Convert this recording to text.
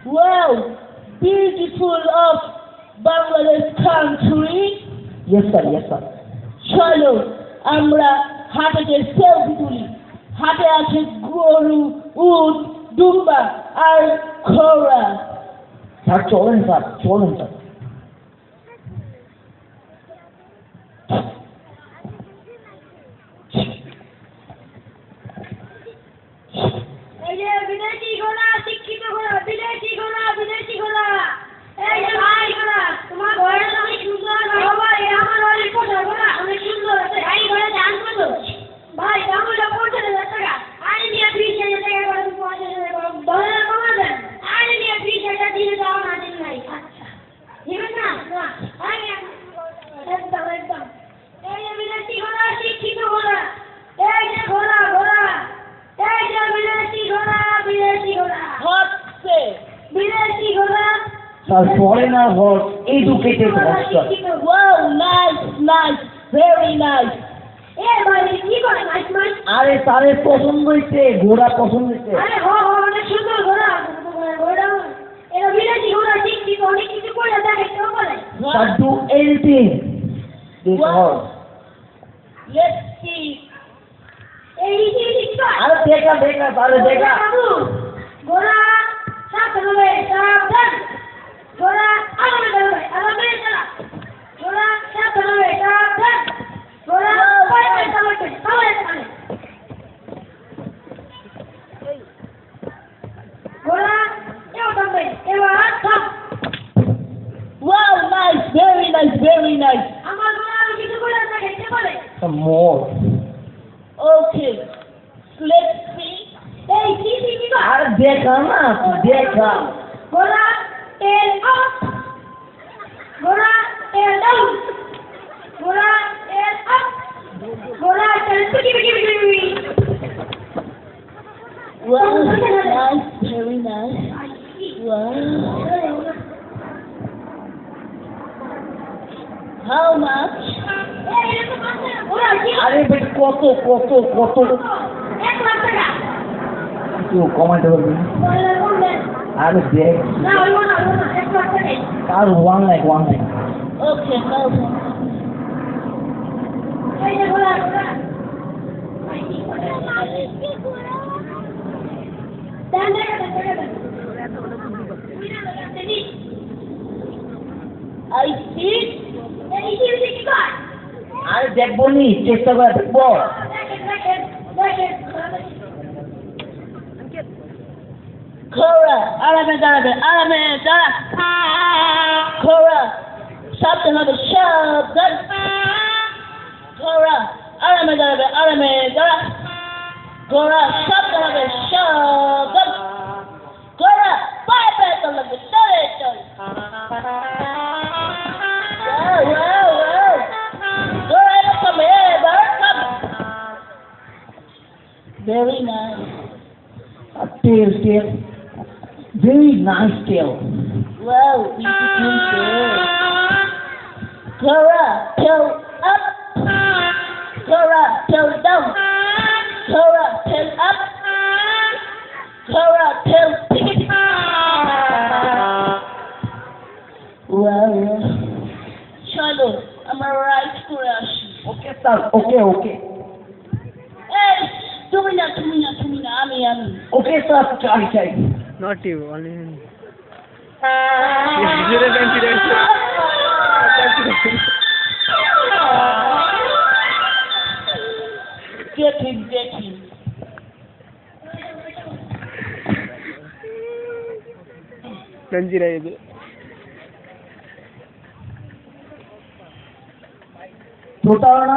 Wow, beautiful of Bangladesh country. Yes sir, yes sir. চলো আমরা হাটে সেলফি তুলি। হাটে আছে গরু, উট, দুম্বা আর ঘোড়া। স্যার চলেন স্যার, চলেন স্যার। এই যে বিদেশি ঘোড়া, শিক্ষিত ঘোড়া, বিদেশি ঘোড়া, বিদেশি ঘোড়া। এই যে ভাই ঘোড়া, তোমার ঘোড়াটা অনেক সুন্দর না বাবা, এই আমার অনেক পোষা ঘোড়া, অনেক সুন্দর আছে। এই ঘোড়া দাম কত? ভাই দাম হলো 50,000 টাকা। আরে নিয়ে 20,000 টাকা করে 50,000 টাকা ডলার কমা দেন। আরে নিয়ে 20,000 দিলে দাও না দিন নাই। আচ্ছা দিবেন না? না আরে একদম একদম। এই যে বিদেশি ঘোড়া, শিক্ষিত ঘোড়া। এই যে ঘোড়া ঘোড়া, এই যে বিদেশি ঘোড়া, বিদেশি ঘোড়া, হচ্ছে বিদেশি ঘোড়া। Sir foreigner horse, educated horse sir. Wow, nice, nice, very nice. এ ভাই কি করে নাইস মাইস? আরে স্যারের পছন্দ হয়েছে, ঘোড়া পছন্দ হয়েছে। আরে অনেক সুন্দর ঘোড়া, ঘোড়া এটা বিদেশি ঘোড়া, শিক্ষিত অনেক কিছু করে দেখে কেউ বলে। Sir do anything this Wow. Horse. Let's see. এই কি আরে দেখা দেখা স্যারে দেখা। ঘোড়া সাবধানে সাবধান, ঘোড়া আরামে চলবে, আরামে চলা, ঘোড়া সাবধানে সাবধান, ঘোড়া পায়ে চালাবে, পায়ে চালাবে, ঘোড়া এও থামবে, এবার থাম। Wow, nice, very nice, very nice. আমার ঘোড়া আমি কিছু করে দেখে কে বলে? Some more. Okay, let's see. এই কি আরে দেখা না, দেখা। ঘোড়া টেল আপ, ঘোড়া টেল ডাউন, ঘোড়া টেল আপ, ঘোড়া টেল PT. Wow, nice, very nice. Wow. How much? ঘোড়া কি? আরে ভাই কত কত কত 1 লাখ টাকা। একটু কমাইতে পারবেন? ঘোড়া কোনবেন? আরে দেখ না হইব না 1 লাখ টাকা। আর 1 lakh 1 lakh. Okay, no problem. এই যে ঘোড়া ঘোড়া দেন দেখা দেন। I see. এই কি কর? আরে দেখবো নি, চেষ্টা করে দেখবো। দেখেন। Cora, arame darabe, arame dara. Cora, something of a shove. Cora, arame darabe, arame dara. Cora, something of a shove. Cora, bye bye to the story. Wow. Cora, come here, come. Very nice. A tail. Very nice tail. Wow, beautiful tail. Cora, tail up. Cora, tail down. Cora, tail up. Cora, tail ticket. Wow. চলো আমরা ride করে আসি। Okay sir, ওকে। এই তুমি না আমি okay sir, চাই। Not you, only him. Zero confidence. Get him. Ganjira ಇದು প্রতারণা